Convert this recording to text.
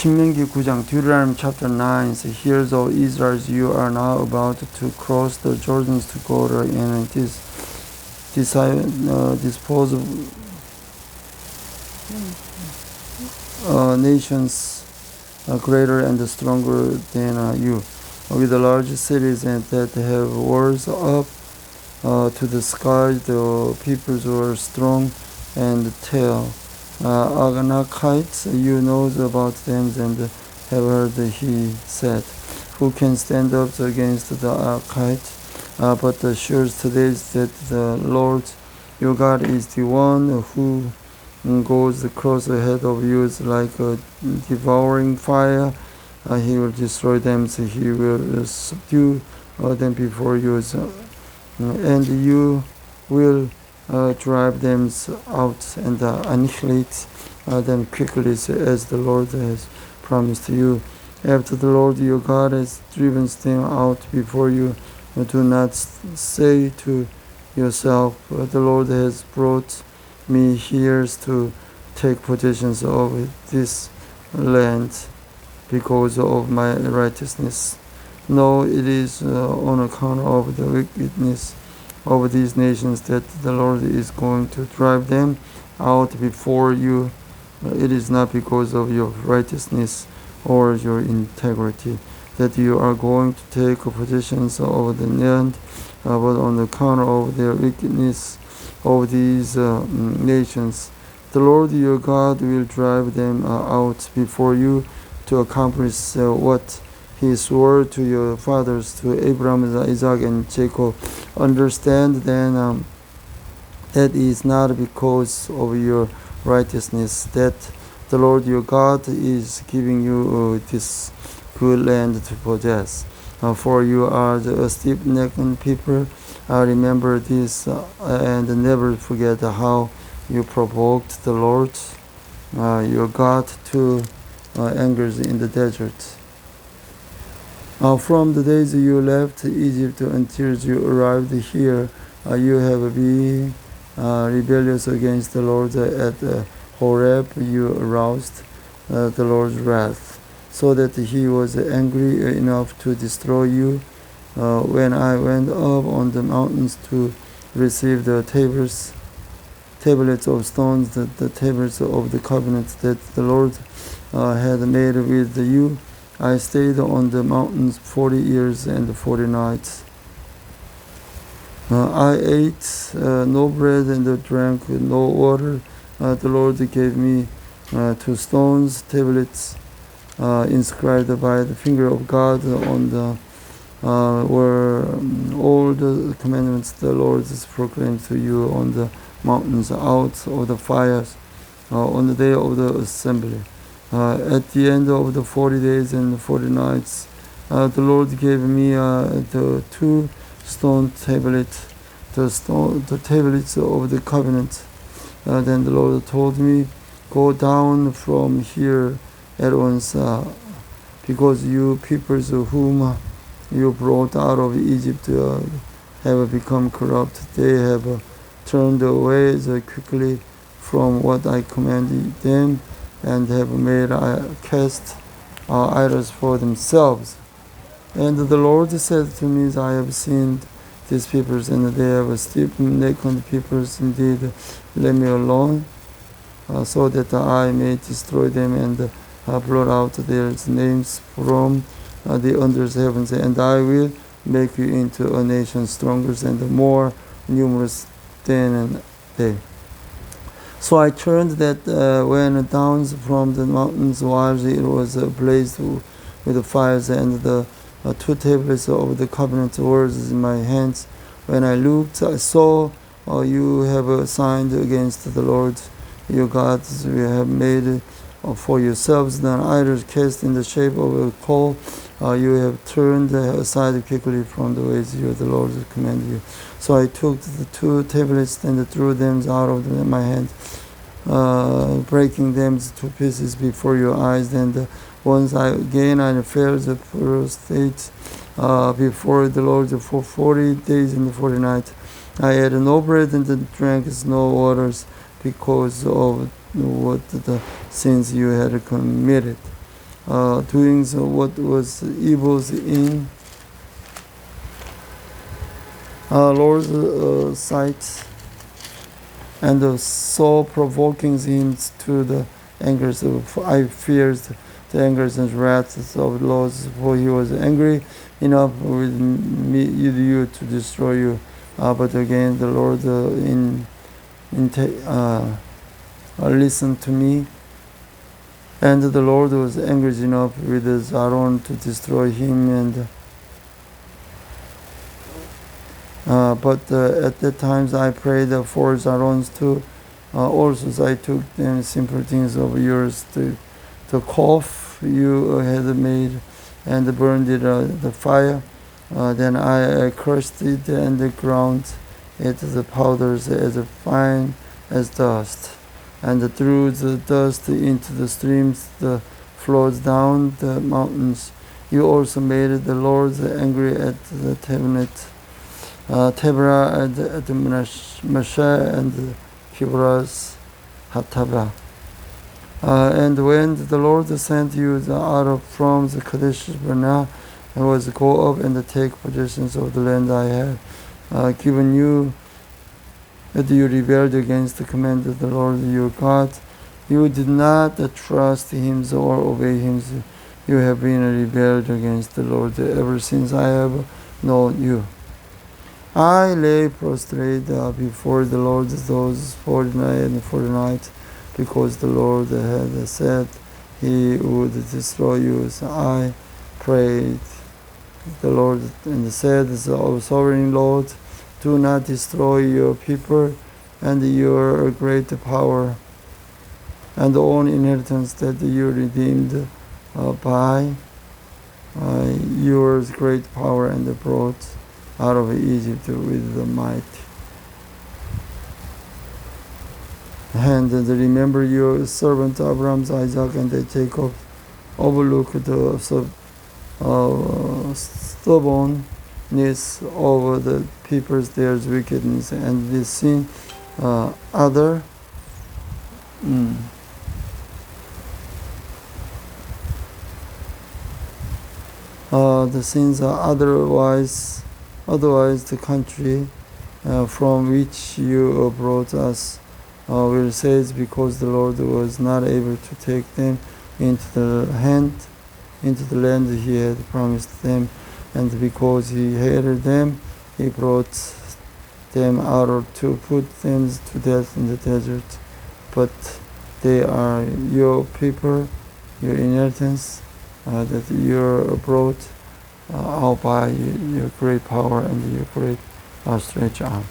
신명기 9장 Deuteronomy chapter 9 says, "Hear, O Israel, you are now about to cross the Jordan to go and dispose of nations greater and stronger than you, with large cities and that have walls up to the sky. The peoples were strong and tall. Aganakites, you know about them and have heard," he said. "Who can stand up against the Arkites? But the sure today is that the Lord your God is the one who goes across ahead of you like a devouring fire. He will destroy them, so he will subdue them before you, and you will drive them out and annihilate them quickly, as the Lord has promised you. After the Lord your God has driven them out before you, do not say to yourself, 'The Lord has brought me here to take possession of this land because of my righteousness.' No, it is on account of the wickedness of these nations that the Lord is going to drive them out before you. It is not because of your righteousness or your integrity that you are going to take possession of the land, but on account of their wickedness of these nations. The Lord your God will drive them out before you to accomplish what he swore to your fathers, to Abraham, Isaac, and Jacob. Understand then that is not because of your righteousness that the Lord your God is giving you this good land to possess. For you are a stiff-necked people. Remember this and never forget how you provoked the Lord your God to anger in the desert. From the days you left Egypt until you arrived here, you have been rebellious against the Lord. At Horeb you aroused the Lord's wrath, so that he was angry enough to destroy you. When I went up on the mountains to receive the tablets of stones, the tablets of the covenant that the Lord had made with you, I stayed on the mountains 40 years and 40 nights. I ate no bread and drank no water. The Lord gave me 2 stones, tablets inscribed by the finger of God. On the were all the commandments the Lord has proclaimed to you on the mountains out of the fires on the day of the assembly. At the end of the 40 days and 40 nights, the Lord gave me the 2 stone tablets, the tablets of the covenant. Then the Lord told me, "Go down from here at once, because you peoples whom you brought out of Egypt have become corrupt. They have turned away quickly from what I commanded them, and have made cast idols for themselves." And the Lord said to me, "I have seen these peoples, and they have stiff-necked peoples. Indeed, let me alone, so that I may destroy them and blot out their names from the under heavens, and I will make you into a nation stronger and more numerous than they." So I turned that went down from the mountains while it was blazed with the fires, and the 2 tablets of the covenant words in my hands. When I looked, I saw you have signed against the Lord your God. You have made for yourselves an idol cast in the shape of a coal. You have turned aside quickly from the ways the Lord commanded you. So I took the 2 tablets and threw them out of my hand, breaking them to pieces before your eyes. And once I fell the prostrate before the Lord for 40 days and 40 nights. I had no bread and drank no waters because of what the sins you had committed. doing what was evils in Lord's sight, and so provoking him to the angers of I feared the angers and wraths of the Lord, for he was angry enough with you to destroy you. But again, the Lord listened to me, and the Lord was angry enough with Aaron to destroy him. And but at that times I prayed for Aaron too. Also, I took them simple things of yours, the calf you had made, and burned it the fire. Then I crushed it and ground it the powders as fine as dust, and threw the dust into the streams that flowed down the mountains. You also made the Lord angry at the Tebra and at Mashah and Kibras Hatava. And when the Lord sent you out from the Kadesh Barnea, and was go up and take possession of the land I have given you, that you rebelled against the command of the Lord your God. You did not trust him or obey him. You have been rebelled against the Lord ever since I have known you. I lay prostrate before the Lord those 40 nights, because the Lord had said he would destroy you. So I prayed the Lord and said, O sovereign Lord, do not destroy your people and your great power and own inheritance that you redeemed by your great power and brought out of Egypt with the might hand. And remember your servant Abraham, Isaac, and Jacob. Overlook the stubbornness of the people's their wickedness and the sin the sins are otherwise the country from which you brought us will says, because the Lord was not able to take them into the land he had promised them, and because he hated them, he brought them out to put them to death in the desert. But they are your people, your inheritance, that you brought out by your great power and your great outstretched arm.